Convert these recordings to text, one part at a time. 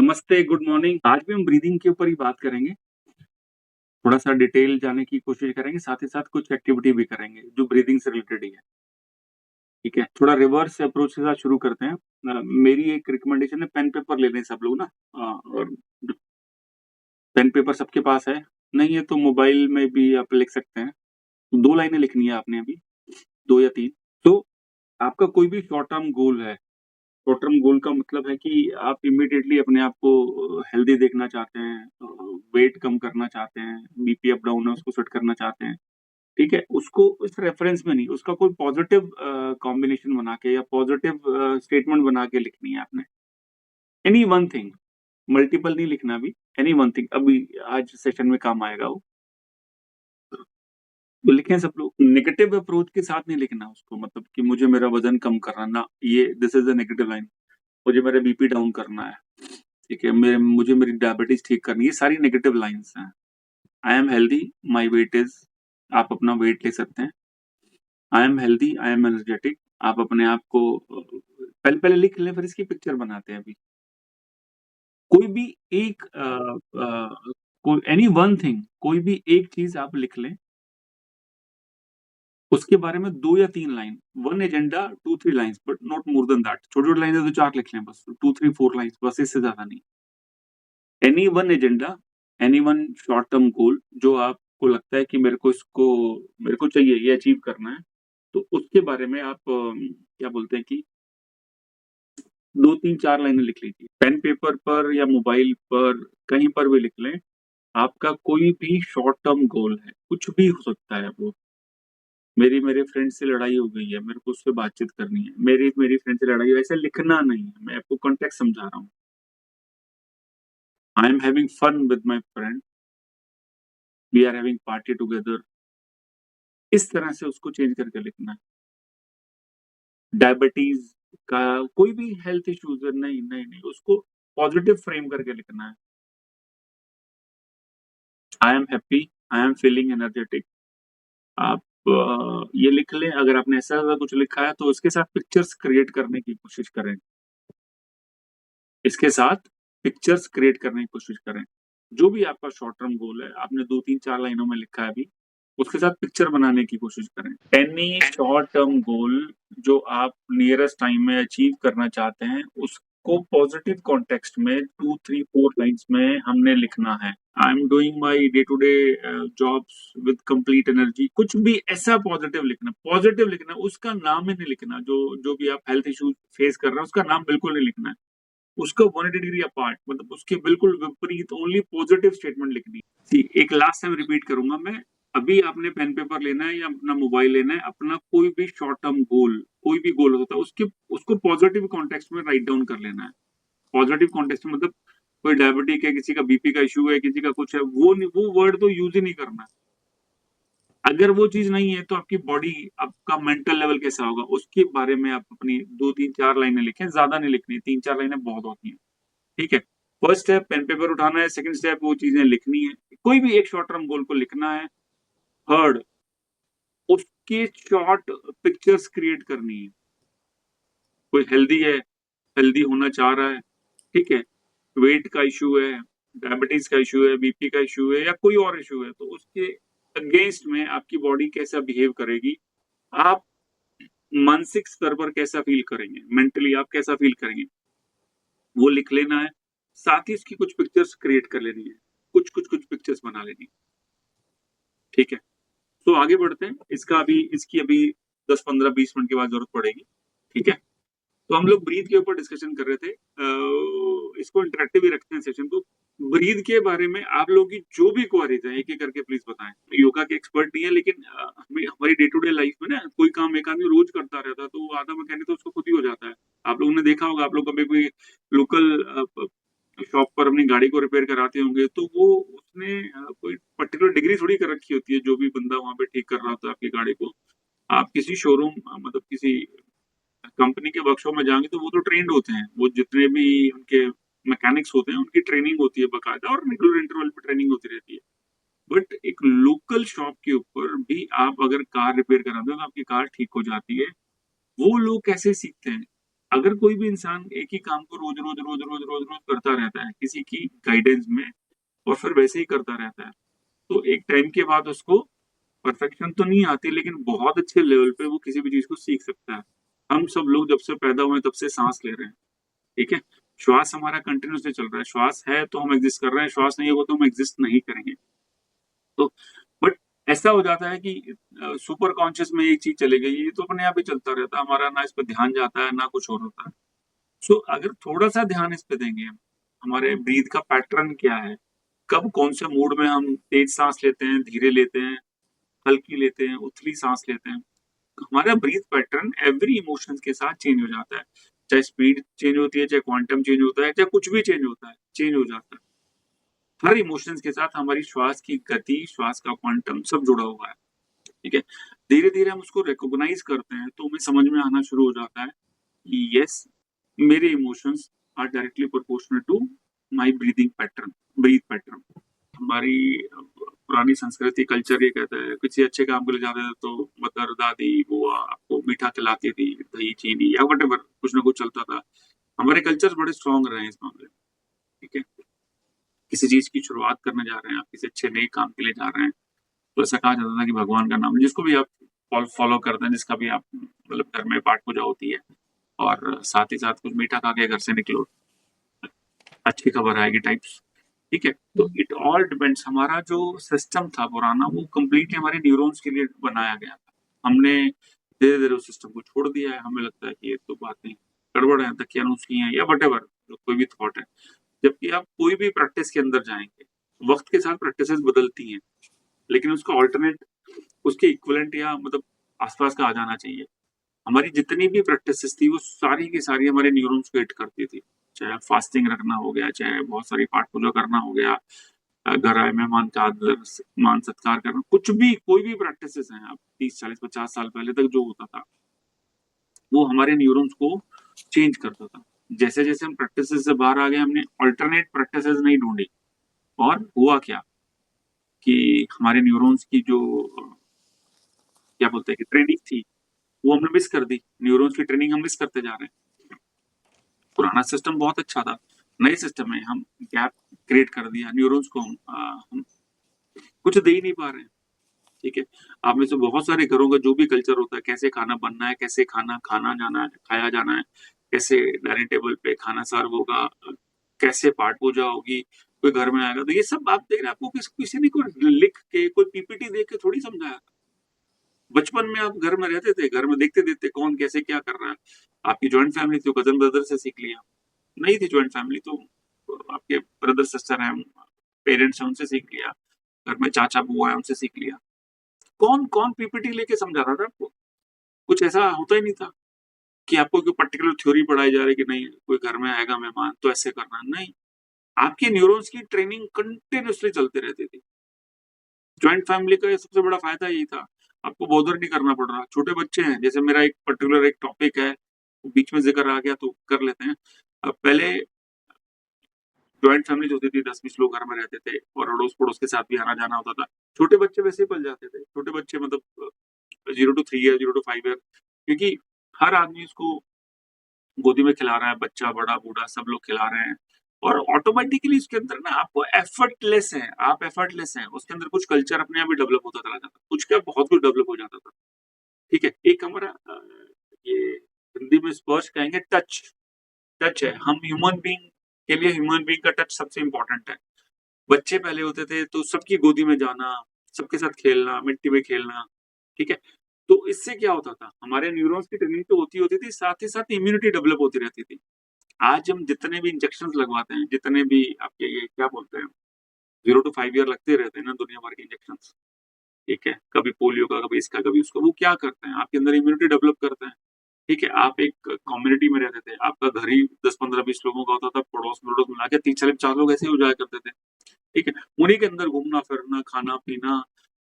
नमस्ते, good morning. आज भी हम ब्रीदिंग के ऊपर ही बात करेंगे। थोड़ा-सा डिटेल जाने की कोशिश करेंगे, साथ ही साथ कुछ एक्टिविटी भी करेंगे, जो ब्रीदिंग से रिलेटेड ही है, ठीक है? थोड़ा रिवर्स अप्रोच के साथ शुरू करते हैं। मेरी एक रिकमेंडेशन है, पेन पेपर ले लें सब लोग ना। और पेन पेपर सबके पास है? नहीं है तो मोबाइल में भी आप लिख सकते हैं। 2 लाइनें लिखनी है आपने अभी, 2 या 3। तो आपका कोई भी शॉर्ट टर्म गोल है, शॉर्ट टर्म गोल का मतलब है कि आप इमीडिएटली अपने आप को हेल्दी देखना चाहते हैं, वेट कम करना चाहते हैं, बीपी अप डाउन है उसको सेट करना चाहते हैं, ठीक है? उसको इस रेफरेंस में नहीं, उसका कोई पॉजिटिव कॉम्बिनेशन बना के या पॉजिटिव स्टेटमेंट बना के लिखनी है आपने। एनी वन थिंग, मल्टीपल नहीं लिखना अभी, एनी वन थिंग अभी आज सेशन में काम आएगा वो। तो लिखें सब लोग, नेगेटिव अप्रोच के साथ नहीं लिखना उसको, मतलब कि मुझे मेरा वज़न कम करना ना, ये this is a negative line. मुझे मेरा बीपी डाउन करना है, ठीक है? मुझे मेरी डायबिटीज़ ठीक करनी है, ये सारी नेगेटिव लाइन्स हैं। आई am healthy, my weight is, आप अपना वेट ले सकते हैं। आई am healthy, I M energetic, आप अपने आप को पहले पहले लिख लें, फिर इसकी पिक्चर बनाते हैं अभी। कोई भी एक कोई एनी वन थिंग, कोई भी एक चीज़ आप लिख लें, उसके बारे में 2 या 3 line, 1 agenda, 2-3 lines but not more than that. छोटी-छोटी लाइनें तो 4 लिख लें बस, 2-3-4 लाइन्स बस, इससे ज़्यादा नहीं। Any one agenda, any one short term goal जो आपको लगता है कि मेरे को चाहिए, ये अचीव करना है, तो उसके बारे में आप क्या बोलते हैं कि 2-3-4 लाइनें लिख लीजिए। पेन पेपर पर या मोबाइल पर, कहीं पर भी लिख लें। आपका कोई भी शॉर्ट टर्म गोल है, कुछ भी हो सकता है वो। मेरे फ्रेंड से लड़ाई हो गई है, मेरे को उससे बातचीत करनी है। मेरी मेरी फ्रेंड से लड़ाई, ऐसे लिखना नहीं है, मैं आपको कॉन्टेक्स्ट समझा रहा हूँ। I am having fun with my friend, we are having party together. इस तरह से उसको चेंज करके लिखना है। डायबिटीज़ का कोई भी हेल्थ इश्यूज़ है, नहीं, नहीं, नहीं, उसको पॉजिटिव फ्रेम करके लिखना है। I am happy, I am feeling energetic. आप ये लिख लें, अगर आपने ऐसा-वैसा कुछ लिखा है, तो उसके साथ पिक्चर्स क्रिएट करने की कोशिश करें। इसके साथ पिक्चर्स क्रिएट करने की कोशिश करें। जो भी आपका शॉर्ट टर्म गोल है, आपने 2-3-4 लाइनों में लिखा है अभी, उसके साथ पिक्चर बनाने की कोशिश करें। एनी शॉर्ट टर्म गोल जो आप नियरेस्ट टाइम में अचीव करना चाहते हैं, उसको पॉजिटिव कॉन्टेक्स्ट में 2-3-4 लाइन्स में हमने लिखना है। I am doing my day to day jobs with complete energy, कुछ भी ऐसा पॉजिटिव लिखना है, उसका नाम ही नहीं लिखना। जो भी आप हेल्थ इश्यूज फेस कर रहे हैं, उसका नाम बिल्कुल नहीं लिखना है। उसका 180 डिग्री अपार्ट, मतलब उसके बिल्कुल विपरीत ओनली पॉजिटिव स्टेटमेंट लिखनी है। जी, एक लास्ट टाइम रिपीट करूंगा मैं। अभी आपने पेन पेपर लेना है या अपना मोबाइल लेना है, अपना कोई भी शॉर्ट टर्म गोल, कोई भी गोल होता है, उसके उसको पॉजिटिव कॉन्टेक्स्ट में राइट डाउन कर लेना है। पॉजिटिव कॉन्टेक्स्ट में मतलब कोई डायबिटिक है, किसी का बीपी का इश्यू है, किसी का कुछ है, वो वर्ड तो यूज ही नहीं करना है। अगर वो चीज नहीं है, तो आपकी बॉडी, आपका मेंटल लेवल कैसा होगा, उसके बारे में आप अपनी 2-3-4 लाइनें लिखें, ज्यादा नहीं लिखनी, 3-4 लाइनें बहुत होती हैं, ठीक है? फर्स्ट स्टेप पेन पेपर उठाना है, सेकंड स्टेप वो चीजें लिखनी है, कोई भी एक शॉर्ट टर्म गोल को लिखना है। थर्ड, उसके शॉर्ट पिक्चर्स क्रिएट करनी है। कोई हेल्दी है, हेल्दी होना चाह रहा है, ठीक है? वेट का इश्यू है, डायबिटीज का इश्यू है, बीपी का इश्यू है या कोई और इश्यू है, तो उसके अगेंस्ट में आपकी बॉडी कैसा बिहेव करेगी, आप मानसिक स्तर पर कैसा फील करेंगे, मेंटली आप कैसा फील करेंगे, वो लिख लेना है। साथ ही इसकी कुछ पिक्चर्स क्रिएट कर लेनी है, कुछ पिक्चर्स बना लेनी है, ठीक है? तो आगे बढ़ते हैं। इसकी अभी 10-15-20 मिनट के बाद जरूरत पड़ेगी, ठीक है? तो हम लोग ब्रीथ के ऊपर डिस्कशन कर रहे थे। इसको इंटरेक्टिव ही रखते हैं सेशन को। ब्रीथ के बारे में आप लोगों की जो भी क्वेरीज है, एक एक करके प्लीज बताएं। योगा के एक्सपर्ट नहीं है, लेकिन हमारी डे टू डे लाइफ में ना, कोई काम एक आदमी रोज करता रहता है, तो वो आधा मैकेनिक तो उसको खुद ही हो जाता है। आप लोगों ने देखा होगा, आप लोग कभी कोई लोकल शॉप पर अपनी गाड़ी को रिपेयर कराते होंगे, तो वो उसने कोई पर्टिकुलर डिग्री थोड़ी कर रखी होती है, जो भी बंदा वहां पे ठीक कर रहा होता है आपकी गाड़ी को। आप किसी शोरूम, मतलब किसी कंपनी के वर्कशॉप में जाएंगे, तो वो तो ट्रेंड होते हैं, वो जितने भी उनके मैकेनिक्स होते हैं, उनकी ट्रेनिंग होती है बकायदा, और रेगुलर इंटरवल पे ट्रेनिंग होती रहती है। बट एक लोकल शॉप के ऊपर भी आप अगर कार रिपेयर कराते हो, तो आपकी कार ठीक हो जाती है। वो लोग कैसे सीखते हैं? अगर कोई भी इंसान एक ही काम को रोज करता रहता है किसी की गाइडेंस में और फिर वैसे ही करता रहता है, तो एक टाइम के बाद उसको परफेक्शन तो नहीं आती, लेकिन बहुत अच्छे लेवल पे वो किसी भी चीज को सीख सकता है। हम सब लोग जब से पैदा हुए तब से सांस ले रहे हैं, ठीक है? श्वास हमारा कंटिन्यूअसली चल रहा है, श्वास है तो हम एग्जिस्ट कर रहे हैं, श्वास नहीं होगा तो हम एग्जिस्ट नहीं करेंगे। तो बट ऐसा हो जाता है कि सुपर कॉन्शियस में एक चीज चली गई, ये तो अपने आप ही चलता रहता है, हमारा ना इस पर ध्यान जाता है ना कुछ और होता है। सो अगर थोड़ा सा ध्यान इस पे देंगे हम, हमारे ब्रीथ का पैटर्न क्या है, कब कौन से मूड में हम तेज सांस लेते हैं, धीरे लेते हैं, हल्की लेते हैं, उथली सांस लेते हैं, हमारा ब्रीथ पैटर्न एवरी इमोशंस के साथ चेंज हो जाता है। चाहे स्पीड चेंज होती है, चाहे क्वांटम चेंज होता है, चाहे कुछ भी चेंज होता है, चेंज हो जाता है। हर इमोशंस के साथ हमारी श्वास की गति, श्वास का क्वांटम सब जुड़ा हुआ है, ठीक है? धीरे-धीरे हम उसको रिकॉग्नाइज़ करते हैं, तो हमें समझ में आना शुरू हो जाता है कि यस, मेरे emotions are directly proportional to my breathing pattern, breath pattern. हमारी पुरानी संस्कृति, कल्चर ये कहता है, किसी अच्छे काम के लिए जाते थे तो मदर, दादी, बुआ आपको मीठा खिलाती थी, दही, चीनी या व्हाटएवर कुछ ना कुछ चलता था। हमारे कल्चर्स बड़े स्ट्रॉन्ग रहे हैं इस मामले में, ठीक है? किसी चीज़ की शुरुआत करने जा रहे हैं, आप किसी अच्छे नए काम के लिए जा रहे हैं, तो ऐसा कहा जाता था कि भगवान का नाम जिसको भी आप फॉलो करते हैं, जिसका भी आप मतलब घर में पाठ पूजा होती है और साथ ही साथ कुछ मीठा खा के घर से निकलो, अच्छी खबर आएगी टाइप्स, ठीक है? तो इट ऑल डिपेंड्स, हमारा जो सिस्टम था पुराना वो कंप्लीटली हमारे न्यूरॉन्स के लिए बनाया गया था। हमने धीरे-धीरे उस सिस्टम को छोड़ दिया है, हमें लगता है कि ये तो बातें गड़बड़ है, दकियानूस की हैं या व्हाटएवर जो कोई भी थॉट है। जबकि आप कोई भी प्रैक्टिस के अंदर जाएँगे, वक़्त के साथ प्रैक्टिसेस बदलती हैं, लेकिन उसका अल्टरनेट, उसके इक्विवेलेंट या मतलब आस-पास का आ जाना चाहिए। हमारी जितनी भी प्रैक्टिसेस थी वो सारी की सारी हमारे न्यूरॉन्स को हिट करती थी। चाहे फास्टिंग रखना हो गया, चाहे बहुत सारी पाठ पूजा करना हो गया, घर आए मेहमान का आदर मान सत्कार करना, कुछ भी कोई भी प्रैक्टिसेस हैं, आप 30, 40, 50 साल पहले तक जो होता था, वो हमारे न्यूरॉन्स को चेंज करता था। जैसे-जैसे हम प्रैक्टिसेस से बाहर आ गए, हमने अल्टरनेट प्रैक्टिसेस नहीं ढूँढी और हुआ क्या कि हमारे न्यूरॉन्स की जो क्या बोलते हैं कि ट्रेनिंग थी, वो हमने मिस कर दी। न्यूरॉन्स की ट्रेनिंग हम मिस करते जा रहे हैं। पुराना सिस्टम बहुत अच्छा था, नए सिस्टम में हम गैप क्रिएट कर दिया, न्यूरॉन्स को हम कुछ दे ही नहीं पा रहे हैं, ठीक है? आप में से बहुत सारे घरों का जो भी कल्चर होता है, कैसे खाना बनना है, कैसे खाना जाना है, खाया जाना है, कैसे डाइनिंग टेबल पे खाना सर्व होगा, कैसे पाठ पूजा होगी, कोई घर में आएगा, तो ये सब आप देख रहे हैं, आपको किसी ने कोई लिख के, कोई पीपीटी देख के थोड़ी समझाया। बचपन में आप घर में रहते थे, घर में देखते-देखते कौन कैसे क्या कर रहा है। आपकी जॉइंट फैमिली थी, कज़न ब्रदर से सीख लिया। नहीं थी जॉइंट फैमिली तो आपके ब्रदर सिस्टर हैं, पेरेंट्स हैं, उनसे सीख लिया। घर में चाचा-बुआ हैं, उनसे सीख लिया। कौन पीपीटी लेके समझा रहा था आपको? कुछ ऐसा होता ही नहीं था कि आपको कोई पर्टिकुलर थ्योरी पढ़ाई जा रही है कि नहीं, कोई घर में आएगा मेहमान तो ऐसे करना है, नहीं। आपके न्यूरॉन्स की ट्रेनिंग कंटीन्यूअसली चलती रहती थी। जॉइंट फैमिली का ये सबसे बड़ा फ़ायदा यही था, आपको बॉदर नहीं करना पड़ रहा। छोटे बच्चे हैं, जैसे मेरा एक पर्टिकुलर एक टॉपिक है, बीच में ज़िक्र आ गया तो कर लेते हैं। पहले जॉइंट फैमिलीज़ होती थी, 10-20 लोग घर में रहते थे और अड़ोस-पड़ोस के साथ भी आना-जाना होता था। छोटे बच्चे वैसे ही पल जाते थे, छोटे बच्चे मतलब 0 टू 3 ईयर, 0 टू 5 ईयर, क्योंकि हर आदमी उसको गोदी में खिला रहा है, बच्चा, बड़ा, बूढ़ा सब लोग खिला रहे हैं और ऑटोमैटिकली उसके अंदर ना आपको एफर्टलेस है, आप एफर्टलेस हैं, उसके अंदर कुछ कल्चर अपने आप ही डेवलप होता चला जाता है, कुछ क्या बहुत कुछ डेवलप हो जाता था, ठीक है? एक हमारा ये हिंदी में स्पर्श कहेंगे टच, टच है, हम ह्यूमन बीइंग के लिए ह्यूमन बीइंग का टच सबसे इम्पोर्टेंट है। बच्चे पहले होते थे तो सबकी गोदी में जाना, सबके साथ खेलना, मिट्टी में खेलना, ठीक है? तो इससे क्या होता था, हमारे न्यूरॉन्स की ट्रेनिंग तो होती थी, साथ ही साथ इम्यूनिटी डेवलप होती रहती थी। आज हम जितने भी इंजेक्शंस लगवाते हैं, जितने भी आपके ये क्या बोलते हैं 0 टू 5 ईयर लगते रहते हैं ना दुनिया भर के इंजेक्शंस, ठीक है? कभी पोलियो का, कभी इसका, कभी उसका, वो क्या करते हैं? आपके अंदर इम्यूनिटी डेवलप करते हैं, ठीक है? आप एक कम्युनिटी में रहते थे, आपका घर ही 10, 15, 20 लोगों का होता था, पड़ोस-वड़ोस मिला के 3, 4 लोग ऐसे ही हो जाया करते थे, ठीक है? उन्हीं के अंदर घूमना-फिरना, खाना-पीना,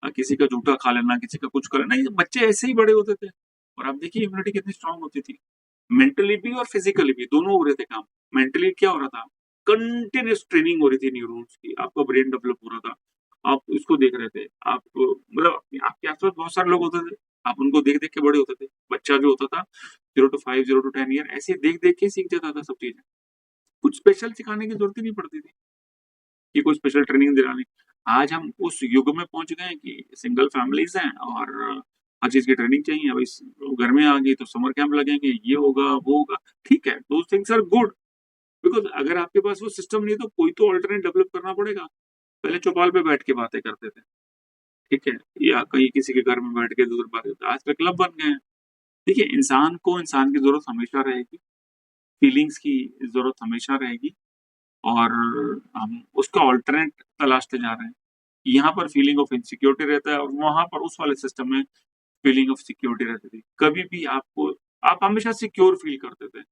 किसी का जूठा खा लेना, किसी का कुछ कर लेना, ये बच्चे ऐसे ही बड़े होते थे और आप देखिए इम्यूनिटी कितनी स्ट्रॉन्ग होती थी। मेंटली भी और फिजिकली भी दोनों हो रहे थे काम। मेंटली क्या हो रहा था? कंटीन्यूअस ट्रेनिंग हो रही थी न्यूरॉन्स की, आपका ब्रेन डेवलप हो रहा था। आप उसको देख रहे थे, आप मतलब आपके आस-पास बहुत सारे लोग होते थे, आप उनको देख-देख के बड़े होते थे। बच्चा जो होता था, 0 to 5, 0 to 10 ईयर ऐसे देख-देख के सीख जाता था सब चीज़ें। कुछ स्पेशल सिखाने की ज़रूरत ही नहीं पड़ती थी, कि कोई स्पेशल ट्रेनिंग दिलानी। आज हम उस युग में पहुँच गए हैं कि सिंगल फैमिलीज़ हैं और हर चीज़ की ट्रेनिंग चाहिए। अब इस घर में आ गई तो समर कैंप लगेंगे, ये होगा, वो होगा। ठीक है, those things are good because अगर आपके पास वो सिस्टम नहीं है तो कोई तो अल्टरनेट डेवलप करना पड़ेगा। पहले चौपाल पे बैठ के बातें करते थे, ठीक है? या कहीं किसी के घर में बैठ के दूर बातें आज तो क्लब बन गए हैं। देखिए, इंसान को इंसान की ज़रूरत हमेशा रहेगी, फीलिंग्स की ज़रूरत हमेशा रहेगी और हम उसका अल्टरनेट तलाशते जा रहे हैं। यहाँ पर फीलिंग ऑफ इनसिक्योरिटी रहता है और वहाँ पर उस वाले सिस्टम में फीलिंग ऑफ सिक्योरिटी रहती थी। कभी भी आपको आप हमेशा सिक्योर फील करते थे।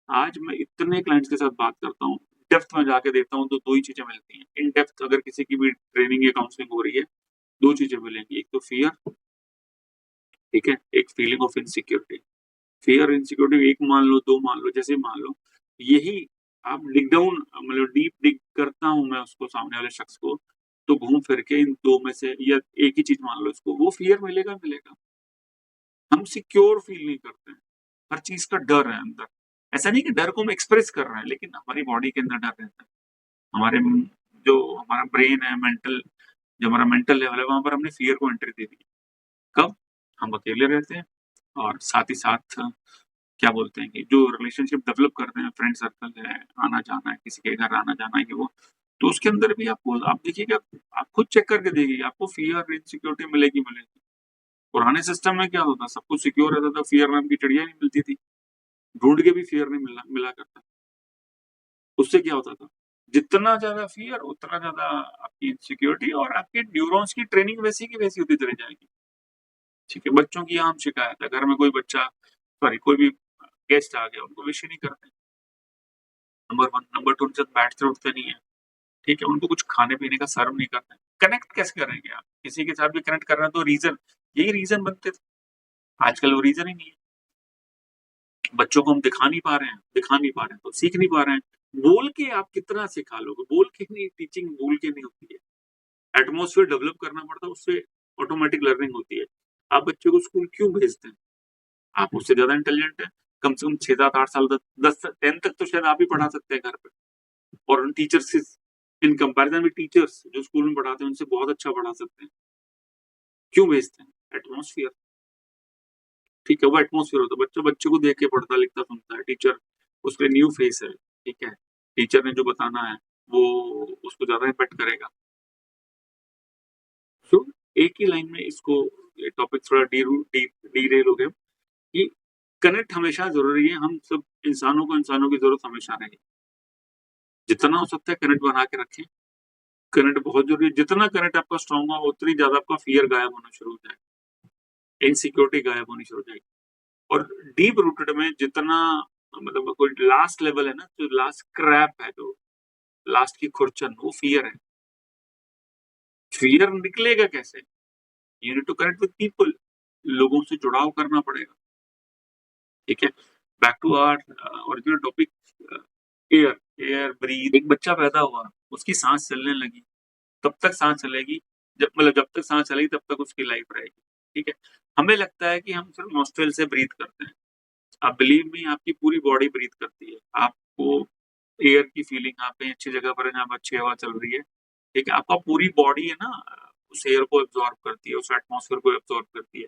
आज मैं इतने क्लाइंट्स के साथ बात करता हूँ, डेप्थ में जाके देखता हूँ तो 2 ही चीज़ें मिलती हैं। इन डेप्थ अगर किसी की भी ट्रेनिंग या काउंसलिंग हो रही है, 2 चीज़ें मिलेंगी। एक तो फ़ियर, ठीक है? एक feeling of insecurity. Fear, insecurity 1 मान लो, 2 मान लो, जैसे मान लो। यही आप डिग डाउन मतलब डीप डिग करता हूँ मैं उसको सामने वाले शख्स को, तो घूम फिर के इन 2 में से या एक ही चीज़ मान लो इसको, वो फ़ियर मिलेगा, मिलेगा। हम सिक्योर फ़ील नहीं करते हैं। हर चीज़ का डर है अंदर। ऐसा नहीं कि डर को हम एक्सप्रेस कर रहे हैं, लेकिन हमारी बॉडी के अंदर डर रहता है। हमारे जो हमारा ब्रेन है, जो हमारा मेंटल लेवल है, वहाँ पर हमने फ़ियर को एंट्री दे दी। कब? हम अकेले रहते हैं और साथ ही साथ क्या बोलते हैं कि जो रिलेशनशिप डेवलप कर रहे हैं, फ्रेंड सर्कल है, आना-जाना है, किसी के घर आना-जाना है, ये वो, तो उसके अंदर भी आपको आप देखिएगा, आप खुद चेक करके देखिए, आपको फ़ियर, इनसिक्योरिटी मिलेगी, मिलेगी। पुराने सिस्टम में क्या होता था, सब कुछ सिक्योर रहता था, फ़ियर नाम की चिड़िया ही नहीं मिलती थी। ढूँढ के भी फ़ियर नहीं मिला मिला करता। उससे क्या होता था, जितना ज़्यादा फ़ियर उतना ज़्यादा आपकी इनसिक्योरिटी और आपके न्यूरॉन्स की ट्रेनिंग वैसी की वैसी होती चली जाएगी। ठीक है, बच्चों की आम शिकायत है, घर में कोई बच्चा सॉरी कोई भी गेस्ट आ गया, उनको विश ही नहीं करते। नंबर 1, नंबर 2 उनके साथ बैठते-उठते नहीं है, ठीक है? उनको कुछ खाने-पीने का सर्व नहीं करते हैं। कनेक्ट कैसे करेंगे आप? किसी के साथ भी कनेक्ट कर रहे हैं तो रीज़न यही रीज़न बनते थे। आजकल वो रीज़न ही नहीं है। बच्चों को हम दिखा नहीं पा रहे हैं, तो सीख नहीं पा रहे हैं। बोल के आप कितना सिखा लोगे? बोल के नहीं टीचिंग बोल के नहीं होती है। एटमॉस्फियर डेवलप करना पड़ता है, उससे ऑटोमैटिक लर्निंग होती है। आप बच्चे को स्कूल क्यों भेजते हैं? आप उससे ज़्यादा इंटेलिजेंट हैं। कम से कम 6, 7, 8 साल तक 10 10 तक तो शायद आप ही पढ़ा सकते हैं घर पे। और उन टीचर्स से इन कंपैरिज़न विद टीचर्स जो स्कूल में पढ़ाते हैं, उनसे बहुत अच्छा पढ़ा सकते हैं। क्यों भेजते हैं? एटमॉस्फियर, ठीक है? वो एटमॉस्फियर होता है। बच्चा बच्चे को देख के पढ़ता, लिखता, सुनता है। टीचर उसके न्यू फेस है, ठीक है? टीचर ने जो बताना है, वो उसको ज़्यादा इम्पैक्ट करेगा। सो एक ही लाइन में इसको ये टॉपिक थोड़ा डीरेल हो गया कि कनेक्ट हमेशा ज़रूरी है। हम सब इंसानों की ज़रूरत हमेशा रहेगी। जितना हो सकता है कनेक्ट बना के रखें। कनेक्ट बहुत ज़रूरी है। जितना कनेक्ट आपका स्ट्रॉन्ग होगा, उतनी ज़्यादा आपका फ़ियर गायब होना शुरू हो जाएगा। इनसिक्योरिटी गायब होनी शुरू हो जाएगी। और डीप रूटेड में जितना मतलब कोई लास्ट लेवल है ना, जो लास्ट क्रैप है, जो लास्ट की खुरचन, वो फ़ियर है। फ़ियर निकलेगा कैसे? You need to connect with people. लोगों से जुड़ाव करना पड़ेगा, ठीक है? Back to our original topic uh, air breath. एक बच्चा पैदा हुआ, उसकी साँस चलने लगी, तब तक साँस चलेगी, जब तक साँस चलेगी तब तक उसकी लाइफ़ रहेगी, ठीक है? हमें लगता है कि हम सिर्फ़ नॉस्ट्रिल से ब्रीथ करते हैं। आप बिलीव मी, आपकी पूरी बॉडी ब्रीथ करती है। आपको एयर की फीलिंग, आप कहीं अच्छी जगह पर हैं जहाँ पर अच्छी हवा चल रही है, ठीक है? आपका पूरी बॉडी है ना, उस एयर को एब्ज़ॉर्ब करती है, उस एटमॉस्फियर को एब्ज़ॉर्ब करती है।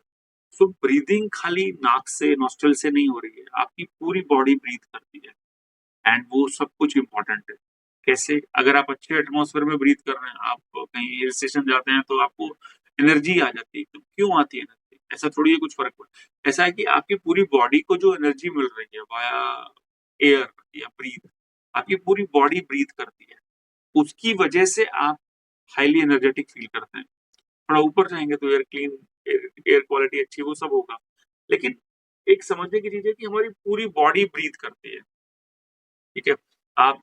सो ब्रीथिंग खाली नाक से, नॉस्ट्रिल से नहीं हो रही है, आपकी पूरी बॉडी ब्रीथ करती है एंड वो सब कुछ इम्पोर्टेंट है। कैसे? अगर आप अच्छे एटमॉस्फियर में ब्रीथ कर रहे हैं, आप कहीं हिल स्टेशन जाते हैं तो आपको एनर्जी आ जाती है एकदम। क्यों आती है एनर्जी? ऐसा थोड़ी है कुछ फ़र्क पड़ ऐसा है कि आपकी पूरी बॉडी को जो एनर्जी मिल रही है वाया एयर या ब्रीथ, आपकी पूरी बॉडी ब्रीथ करती है। उसकी वजह से आप हाइली एनर्जेटिक फ़ील करते हैं। थोड़ा ऊपर जाएँगे तो एयर क्वालिटी अच्छी, वो सब होगा। लेकिन एक समझने की चीज़ है कि हमारी पूरी बॉडी ब्रीथ करती है, ठीक है? आप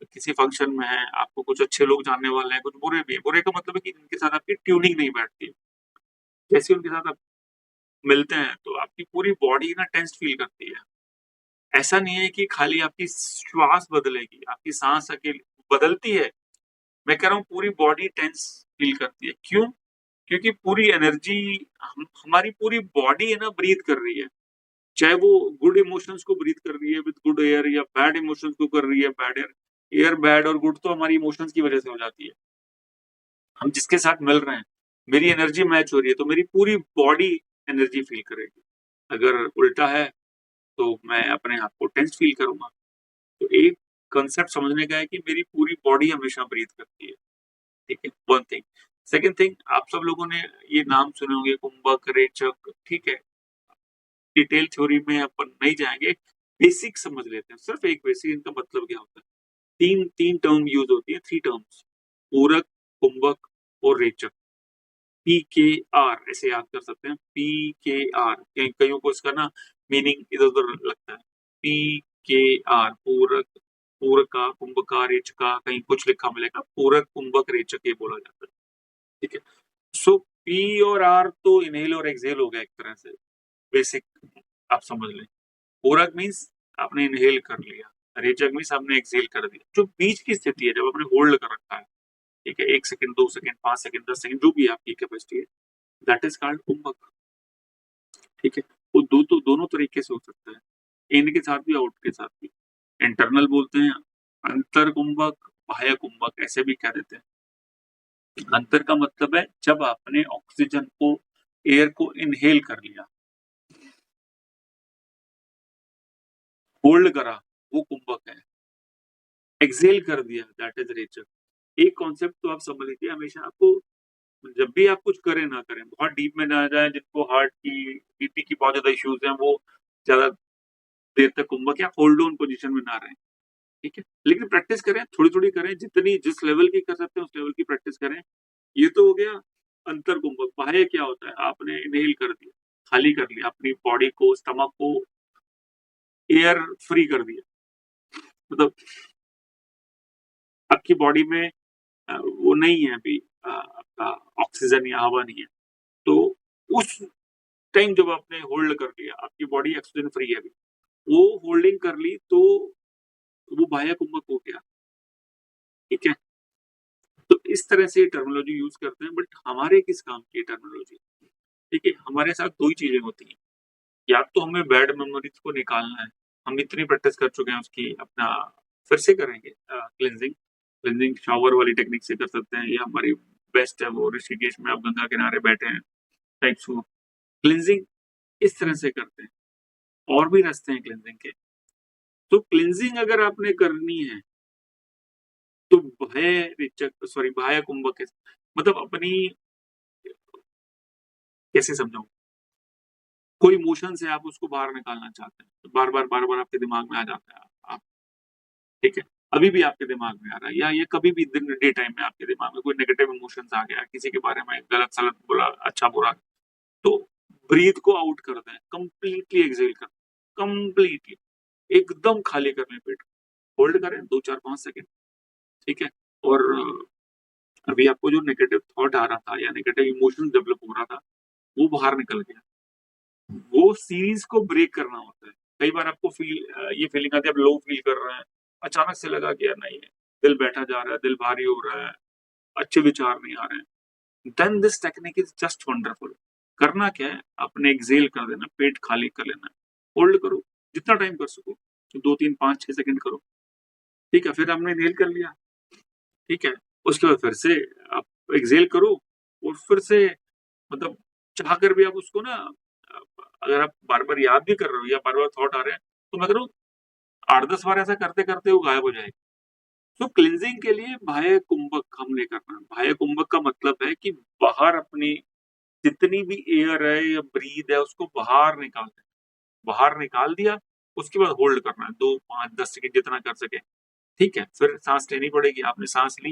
किसी फंक्शन में हैं, आपको कुछ अच्छे लोग जानने वाले हैं, कुछ बुरे भी हैं। बुरे का मतलब है कि जिनके साथ आपकी ट्यूनिंग नहीं बैठती है। जैसे ही उनके साथ आप मिलते हैं, तो आपकी पूरी बॉडी ना टेंस्ड फ़ील करती है। ऐसा नहीं है कि खाली आपकी श्वास बदलेगी, आपकी साँस अकेली बदलती है। मैं कह रहा हूँ पूरी बॉडी टेंस फ़ील करती है। क्यों? क्योंकि पूरी एनर्जी हमारी पूरी बॉडी है ना ब्रीथ कर रही है। चाहे वो गुड इमोशंस को ब्रीथ कर रही है विद गुड एयर या बैड इमोशंस को कर रही है बैड एयर। एयर बैड और गुड तो हमारी इमोशंस की वजह से हो जाती है। हम जिसके साथ मिल रहे हैं, मेरी एनर्जी मैच हो रही है तो मेरी पूरी बॉडी एनर्जी फील करेगी। अगर उल्टा है तो मैं अपने आप को टेंस फील करूंगा। तो एक कंसेप्ट समझने का है कि मेरी पूरी बॉडी हमेशा ब्रीथ करती है। ठीक है, वन थिंग। सेकंड थिंग, आप सब लोगों ने ये नाम सुने होंगे, कुंभक, रेचक। ठीक है, डिटेल थ्योरी में अपन नहीं जाएंगे, बेसिक समझ लेते हैं। सिर्फ एक बेसिक, इनका मतलब क्या होता है। तीन तीन टर्म यूज होती है, थ्री टर्म्स, पूरक, कुंभक और रेचक। पी के आर ऐसे याद कर सकते हैं, पी के आर। कईयों को इसका ना मीनिंग इधर उधर लगता है। पी के आर, पूरक, पूरका, कुंभका, रेचका, कहीं कुछ लिखा मिलेगा, पूरक, कुंभक, रेचक, ये बोला जाता है। ठीक है, सो पी और आर तो इनहेल और एक्सहेल हो गया एक तरह से, बेसिक आप समझ लें। पूरक मीन्स आपने इनहेल कर लिया, रेचक मीन्स आपने एक्सहेल कर दिया। जो बीच की स्थिति है, जब आपने होल्ड कर रखा है, ठीक है, 1 सेकंड, 2 सेकंड, 5 सेकंड, 10 सेकंड, जो भी आपकी कैपेसिटी है, दैट इज कॉल्ड कुंभक। ठीक है, वो दोनों तरीके से हो सकता है, इन के साथ भी, आउट के साथ भी। इंटरनल बोलते हैं, अंतर कुंभक, बाह्य कुंभक ऐसे भी कह देते हैं। अंतर का मतलब है जब आपने ऑक्सीजन को, एयर को इनहेल कर लिया, होल्ड करा, वो कुंभक है। एक्सहेल कर दिया, दैट इज रेचक। एक कॉन्सेप्ट तो आप समझ लीजिए, हमेशा आपको जब भी आप कुछ करें ना करें, बहुत डीप में ना जाए, जिनको हार्ट की, बीपी की बहुत ज्यादा इश्यूज हैं, वो ज्यादा देर तक कुंभक या होल्ड ऑन पोजीशन में ना रहें। ठीक है, लेकिन प्रैक्टिस करें, थोड़ी थोड़ी करें, जितनी जिस लेवल की कर सकते हैं उस लेवल की प्रैक्टिस करें। ये तो हो गया अंतर कुंभक। बाह्य क्या होता है, आपने इनहेल कर दिया, खाली कर लिया अपनी बॉडी को, स्टमक को एयर फ्री कर दिया, मतलब आपकी बॉडी में वो नहीं है अभी, आपका ऑक्सीजन या हवा नहीं है। तो उस टाइम जब आपने होल्ड कर लिया, आपकी बॉडी ऑक्सीजन फ्री है अभी, वो होल्डिंग कर ली, तो वो बाह्य कुंभक हो गया। ठीक है, तो इस तरह से टर्मिनोलॉजी यूज करते हैं, बट हमारे किस काम की टर्मिनोलॉजी। ठीक है, हमारे साथ दो ही चीजें होती हैं, या तो हमें बैड मेमोरीज को निकालना है, हम इतनी प्रैक्टिस कर चुके हैं उसकी, अपना फिर से करेंगे क्लिनजिंग। क्लिनजिंग शावर वाली टेक्निक से कर सकते हैं, ये हमारी बेस्ट है। वो ऋषिकेश में आप गंगा किनारे बैठे हैं, टाइप्स को क्लिनजिंग इस तरह से करते हैं। और भी रास्ते हैं क्लिनजिंग के। तो क्लिनजिंग अगर आपने करनी है तो बाह्य रेचक, सॉरी, बाह्य कुंभक मतलब अपनी, कैसे समझाऊं, कोई इमोशन से आप उसको बाहर निकालना चाहते हैं, तो बार बार आपके दिमाग में आ जाता है। आप, ठीक है, अभी भी आपके दिमाग में आ रहा है, या ये कभी भी दिन डे टाइम में आपके दिमाग में कोई नेगेटिव इमोशंस आ गया, किसी के बारे में गलत सलत बोला, अच्छा बुरा, तो ब्रीथ को आउट कर दें, कंप्लीटली एक्सहेल कर, कंप्लीटली एकदम खाली कर लें पेट, होल्ड करें 2 4 5 सेकंड। ठीक है, और अभी आपको जो नेगेटिव थॉट आ रहा था या नेगेटिव इमोशन डेवलप हो रहा था, वो बाहर निकल गया। वो सीरीज को ब्रेक करना होता है। कई बार आपको ये फीलिंग आती है, आप लो फील कर रहे हैं, अचानक से लगा कि यार नहीं है, दिल बैठा जा रहा है, दिल भारी हो रहा है, अच्छे विचार नहीं आ रहे हैं, then this technique is just wonderful. करना क्या है, आपने एक्सेल कर देना, पेट खाली कर लेना, होल्ड करो जितना टाइम कर सको, 2 3 5 6 सेकंड करो। ठीक है, फिर हमने इनहेल कर लिया। ठीक है, उसके बाद फिर से आप एक्सेल करो, और फिर से, मतलब चाह कर भी आप उसको ना, अगर आप बार बार याद भी कर रहे हो या बार बार थॉट आ रहे हैं, तो मैं कह रहा हूँ 8 10 बार ऐसा करते करते वो गायब हो जाएगा। तो क्लिनजिंग के लिए बाह्य कुंभक हमने करना है। बाह्य कुंभक का मतलब है कि बाहर अपनी जितनी भी एयर है या ब्रीद है उसको बाहर निकाल देना। बाहर निकाल दिया, उसके बाद होल्ड करना है 2 5 10 सेकंड जितना कर सके। ठीक है, फिर सांस लेनी पड़ेगी, आपने सांस ली,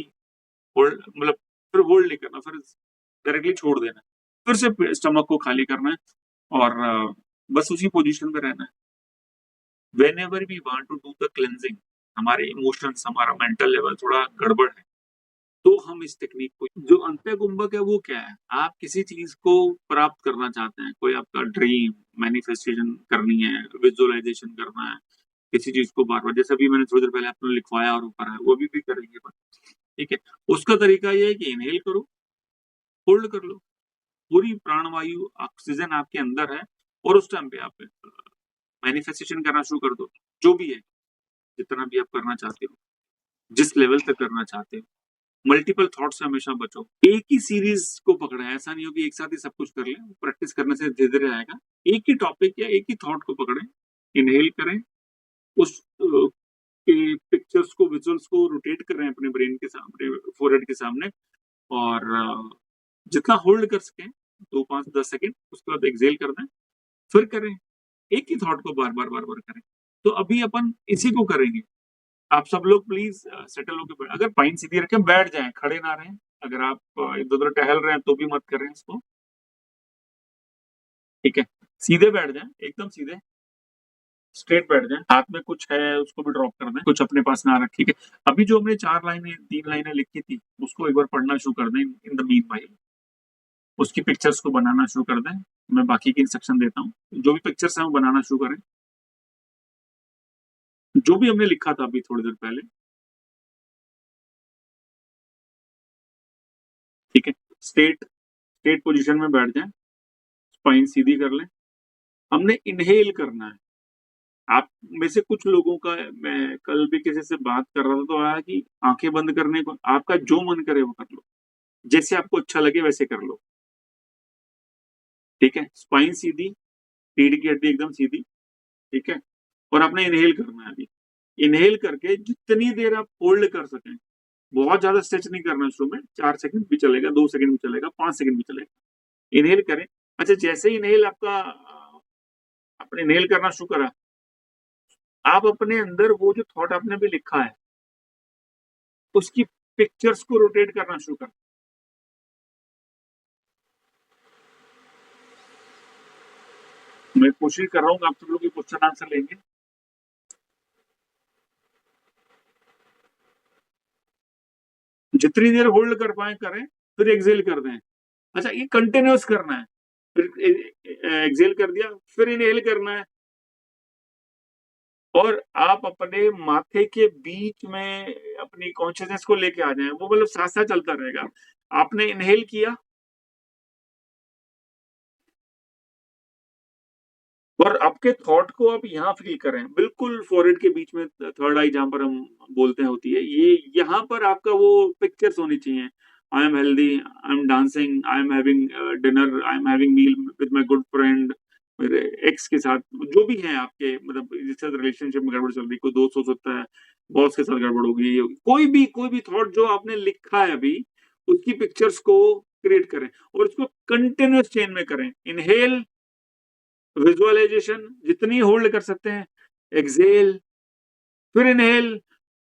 होल्ड, मतलब फिर होल्ड नहीं करना, फिर डायरेक्टली छोड़ देना, फिर से स्टमक को खाली करना है, और बस उसी पोजीशन में रहना है। Whenever we want to do the cleansing, हमारे इमोशंस, हमारा मेंटल लेवल थोड़ा गड़बड़ है, तो हम इस टेक्निक को, जो अंत्य कुंभक है वो क्या है, आप किसी चीज को प्राप्त करना चाहते हैं, कोई आपका ड्रीम मैनिफेस्टेशन करनी है, विजुअलाइजेशन करना है, किसी चीज को बार बार, जैसे अभी मैंने थोड़ी देर पहले आपने लिखवाया और ऊपर है, वो भी करेंगे। ठीक है, उसका तरीका ये है कि इनहेल करो, होल्ड कर लो, पूरी प्राणवायु ऑक्सीजन आपके अंदर है, और उस टाइम पे आप मैनिफेस्टेशन करना शुरू कर दो, जो भी है, जितना भी आप करना चाहते हो, जिस लेवल तक करना चाहते हो। मल्टीपल थॉट से हमेशा बचो। एक ही सीरीज को पकड़े, ऐसा नहीं हो कि एक साथ ही सब कुछ कर लें। प्रैक्टिस करने से धीरे धीरे आएगा। एक ही टॉपिक या एक ही थॉट को पकड़ें, इनहेल करें, उस के पिक्चर्स को, विजुअल्स को रोटेट करें अपने ब्रेन के सामने, फोरहेड के सामने, और जितना होल्ड कर सकें 2 5 10 सेकेंड, उसके बाद एक्सेल कर दें, फिर करें। एक ही थॉट को बार बार बार बार करें। तो अभी अपन इसी को करेंगे। आप सब लोग प्लीज सेटल होकर, अगर पाइन सीधी रखें, बैठ जाएं, खड़े ना रहें। अगर आप इधर उधर टहल रहे हैं तो भी मत करें इसको, ठीक है? सीधे बैठ जाएं, एकदम सीधे स्ट्रेट बैठ जाएं। हाथ में कुछ है उसको भी ड्रॉप कर दें, कुछ अपने पास ना रखें, ठीक है? अभी जो हमने 4 लाइनें 3 लाइनें लिखी थी, उसको एक बार पढ़ना शुरू कर दें। इन द मीन वाइल उसकी पिक्चर्स को बनाना शुरू कर दें। मैं बाकी की इंस्ट्रक्शन देता हूँ। जो भी पिक्चर्स हैं वो बनाना शुरू करें, जो भी हमने लिखा था अभी थोड़ी देर पहले, ठीक है? स्ट्रेट स्ट्रेट पोजीशन में बैठ जाएं, स्पाइन सीधी कर लें। हमने इनहेल करना है। आप में से कुछ लोगों का, मैं कल भी किसी से बात कर रहा था तो आया कि आंखें बंद करने को, आपका जो मन करे वो कर लो, जैसे आपको अच्छा लगे वैसे कर लो, ठीक है? स्पाइन सीधी, रीढ़ की हड्डी एकदम सीधी, ठीक है? और आपने इनहेल करना है अभी। इनहेल करके जितनी देर आप होल्ड कर सकें, बहुत ज्यादा स्ट्रेच नहीं करना शुरू में, 4 सेकंड भी चलेगा, 2 सेकंड भी चलेगा, 5 सेकंड भी चलेगा। इनहेल करें। अच्छा, जैसे ही इनहेल आपका, आपने इनहेल करना शुरू करा, आप अपने अंदर वो जो थॉट आपने अभी लिखा है, उसकी पिक्चर्स को रोटेट करना शुरू कर। मैं कोशिश कर रहा हूँ, आप सब लोग ये क्वेश्चन आंसर लेंगे। जितनी देर होल्ड कर पाए करें, फिर एक्सेल कर दें। अच्छा, ये कंटिन्यूस करना है। फिर एक्सेल कर दिया, फिर इनहेल करना है, और आप अपने माथे के बीच में अपनी कॉन्शियसनेस को लेके आ जाएं। वो मतलब साथ साथ चलता रहेगा। आपने इनहेल किया, और आपके थॉट को आप यहाँ फील करें, बिल्कुल फोरहेड के बीच में, थर्ड आई जहां पर हम बोलते हैं होती है, ये यहाँ पर आपका वो पिक्चर्स होनी चाहिए। I am healthy, I am dancing, I am having dinner, I am having meal with my good friend, मेरे एक्स के साथ, जो भी है आपके, मतलब जिसके साथ रिलेशनशिप में गड़बड़ चल रही, कोई दोस्त हो सकता है, बॉस के साथ गड़बड़ होगी, कोई भी थॉट जो आपने लिखा है अभी, उसकी पिक्चर्स को क्रिएट करें, और उसको कंटिन्यूस चेन में करें। इनहेल, विजुअलाइजेशन जितनी होल्ड कर सकते हैं, एक्सेल, फिर इनहेल,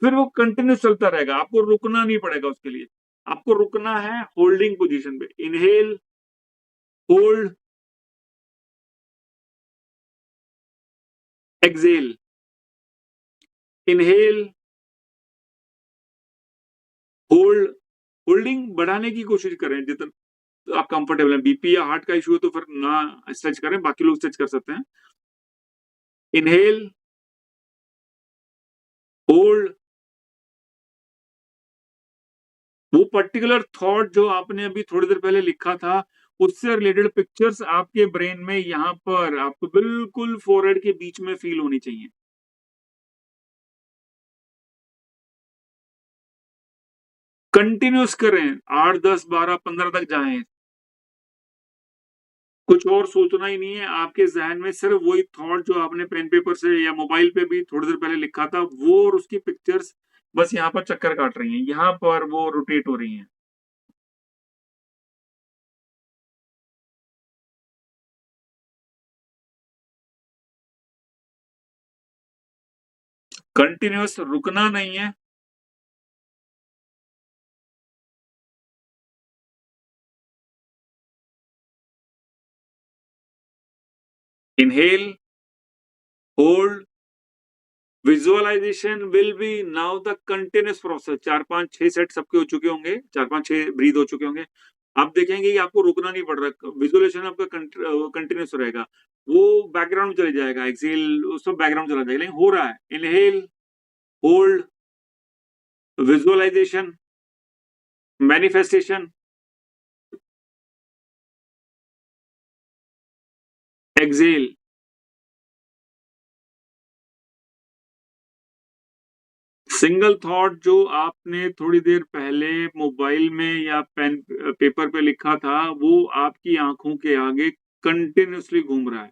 फिर वो कंटिन्यू चलता रहेगा। आपको रुकना नहीं पड़ेगा उसके लिए। आपको रुकना है होल्डिंग पोजीशन पे। Inhale, hold, exhale, inhale, hold. Holding बढ़ाने की कोशिश करें जितना आप कंफर्टेबल है। बीपी या हार्ट का इशू है तो फिर ना स्ट्रेच करें, बाकी लोग स्ट्रेच कर सकते हैं। इनहेल, होल्ड, वो पर्टिकुलर थॉट जो आपने अभी थोड़ी देर पहले लिखा था, उससे रिलेटेड पिक्चर्स आपके ब्रेन में यहाँ पर आपको बिल्कुल फोरहेड के बीच में फील होनी चाहिए। कंटिन्यूस करें, 8 10 12 15 तक जाएं। कुछ और सोचना ही नहीं है आपके जहन में, सिर्फ वही थॉट जो आपने पेन पेपर से या मोबाइल पे भी थोड़ी देर पहले लिखा था, वो और उसकी पिक्चर्स बस यहाँ पर चक्कर काट रही हैं, यहाँ पर वो रोटेट हो रही हैं। कंटिन्यूस, रुकना नहीं है। Inhale, hold, visualization will be now the continuous process. 4 5 6 set सबके हो चुके होंगे, 4 5 6 ब्रीद हो चुके होंगे। आप देखेंगे कि आपको रुकना नहीं पड़ रहा, विजुअलाइजेशन आपका कंटिन्यूस रहेगा। वो बैकग्राउंड में चले जाएगा, एक्सेल सब बैकग्राउंड चला जाएगा, लेकिन हो रहा है। Inhale, hold, visualization, manifestation, exhale. Single thought जो आपने थोड़ी देर पहले मोबाइल में या पेन पेपर पे लिखा था, वो आपकी आंखों के आगे कंटिन्यूअसली घूम रहा है।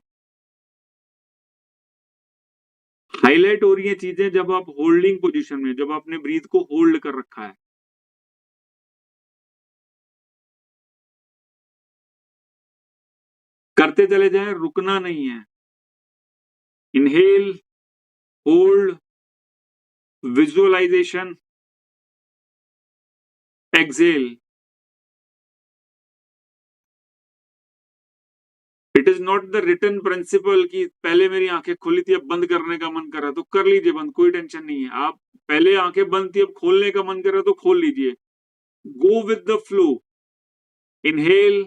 हाईलाइट हो रही है चीजें जब आप होल्डिंग पोजीशन में, जब आपने ब्रीथ को होल्ड कर रखा है। करते चले जाएं, रुकना नहीं है। Inhale, hold, visualization, exhale. It is not the written principle कि पहले मेरी आंखें खुली थी अब बंद करने का मन कर रहा है तो कर लीजिए बंद, कोई टेंशन नहीं है। आप पहले आंखें बंद थी अब खोलने का मन कर रहा है तो खोल लीजिए। Go with the flow. Inhale,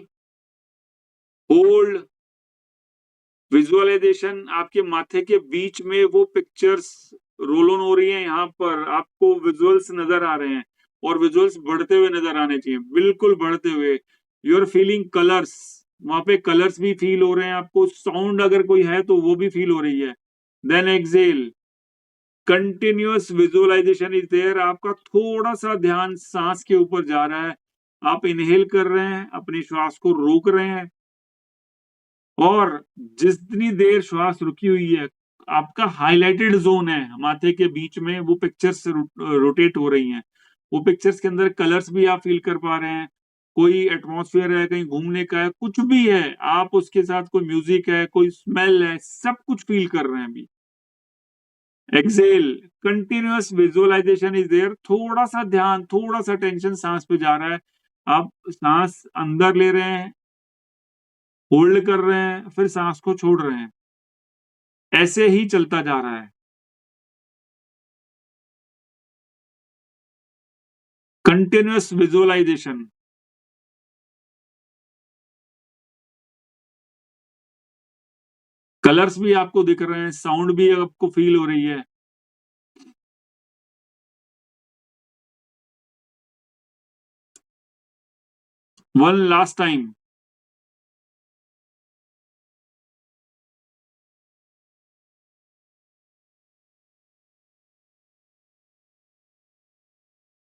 hold, visualization. आपके माथे के बीच में वो पिक्चर्स रोल ऑन हो रही है, यहाँ पर आपको विजुअल्स नजर आ रहे हैं और विजुअल्स बढ़ते हुए नजर आने चाहिए, बिल्कुल बढ़ते हुए। यू आर फीलिंग कलर्स, वहां पे कलर्स भी फील हो रहे हैं आपको, साउंड अगर कोई है तो वो भी फील हो रही है। Then exhale, continuous visualization is there. आपका थोड़ा सा ध्यान सांस के ऊपर जा रहा है। आप इनहेल कर रहे हैं, अपनी श्वास को रोक रहे हैं और जितनी देर श्वास रुकी हुई है, आपका हाइलाइटेड जोन है माथे के बीच में, वो पिक्चर्स रोटेट हो रही हैं। वो पिक्चर्स के अंदर कलर्स भी आप फील कर पा रहे हैं। कोई एटमॉस्फेयर है, कहीं घूमने का है, कुछ भी है, आप उसके साथ कोई म्यूजिक है, कोई स्मेल है, सब कुछ फील कर रहे हैं अभी। Exhale, continuous visualization is there. थोड़ा सा ध्यान, थोड़ा सा टेंशन सांस पे जा रहा है। आप सांस अंदर ले रहे हैं, होल्ड कर रहे हैं, फिर सांस को छोड़ रहे हैं। ऐसे ही चलता जा रहा है। Continuous visualisation. कलर्स भी आपको दिख रहे हैं, साउंड भी आपको फील हो रही है। One last time.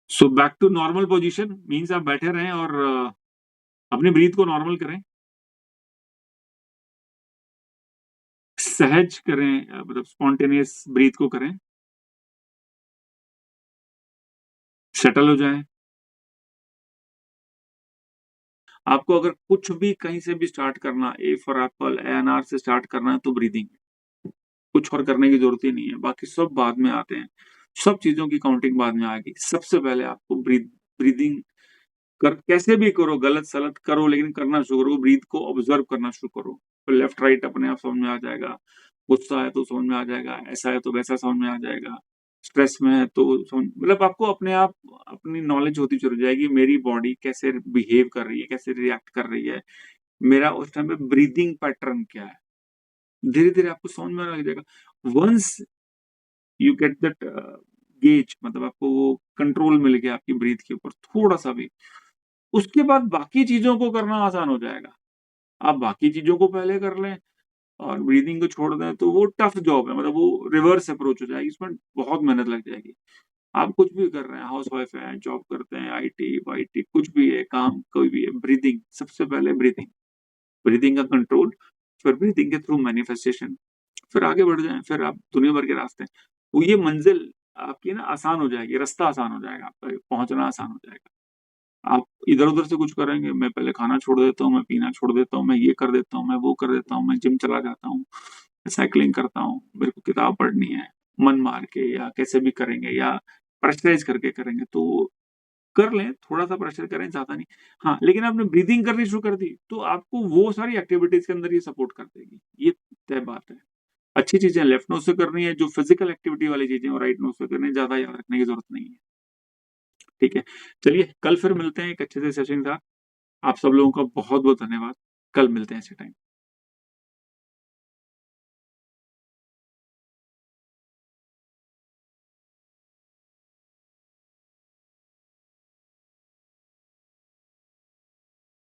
So back to normal position means आप बैठे रहें और अपनी ब्रीथ को नॉर्मल करें, सहज करें, मतलब स्पॉन्टेनियस ब्रीथ को करें, सेटल हो जाएं। आपको अगर कुछ भी कहीं से भी स्टार्ट करना, ए फॉर एप्पल, एएनआर से स्टार्ट करना है तो ब्रीदिंग, कुछ और करने की जरूरत ही नहीं है, बाकी सब बाद में आते हैं। सब चीजों की काउंटिंग बाद में आएगी, सबसे पहले आपको ब्रीदिंग कर, कैसे भी करो, गलत सलत करो लेकिन करना शुरू करो, ब्रीथ को ऑब्जर्व करना शुरू करो, तो लेफ्ट राइट अपने आप समझ में आ जाएगा। गुस्सा है तो समझ में आ जाएगा, ऐसा है तो वैसा समझ में आ जाएगा, स्ट्रेस में है तो समझ, मतलब आपको अपने आप अपनी नॉलेज होती चली जाएगी, मेरी बॉडी कैसे बिहेव कर रही है, कैसे रिएक्ट कर रही है, मेरा उस टाइम पे ब्रीदिंग पैटर्न क्या है, धीरे धीरे आपको समझ में आने लग जाएगा। Once you get that gaze, मतलब आपको वो कंट्रोल मिल गया आपकी ब्रीथ के ऊपर थोड़ा सा भी, उसके बाद बाकी चीजों को करना आसान हो जाएगा। आप बाकी चीजों को पहले कर लें और ब्रीदिंग को छोड़ दें तो वो टफ जॉब है, मतलब वो रिवर्स अप्रोच हो जाएगी, इसमें बहुत मेहनत लग जाएगी। आप कुछ भी कर रहे हैं, हाउसवाइफ हैं, जॉब करते हैं, आईटी वाईटी कुछ भी है, काम कोई भी है, ब्रीदिंग सबसे पहले, ब्रीदिंग, ब्रीदिंग का कंट्रोल, फिर ब्रीदिंग के थ्रू मैनिफेस्टेशन, फिर आगे बढ़ जाएं, फिर आप दुनिया भर के रास्ते, तो ये मंजिल आपकी ना आसान हो जाएगी, रास्ता आसान हो जाएगा, आपका पहुंचना आसान हो जाएगा। आप इधर-उधर से कुछ करेंगे, मैं पहले खाना छोड़ देता हूँ, मैं पीना छोड़ देता हूँ, मैं ये कर देता हूँ, मैं वो कर देता हूँ, मैं जिम चला जाता हूँ, साइक्लिंग करता हूँ, मेरे को किताब पढ़नी है, मन मार के या कैसे भी करेंगे या प्रेशराइज़ करके करेंगे, तो कर लें, थोड़ा-सा प्रेशर करें, ज़्यादा नहीं। हाँ, लेकिन आपने ब्रीथिंग करनी शुरू कर दी, तो आपको वो सारी एक्टिविटीज़ के अंदर ये सपोर्ट कर देगी, ये तय बात है। अच्छी चीज़ें लेफ्ट नोज़ से करनी है, जो फिज़िकल एक्टिविटी वाली चीज़ें वो राइट नोज़ से करनी है, ज़्यादा याद रखने की ज़रूरत नहीं है। ठीक है? चलिए, कल फिर मिलते हैं एक अच्छे से सेशन के साथ। आप सब लोगों का बहुत-बहुत धन्यवाद। कल मिलते हैं इसी टाइम।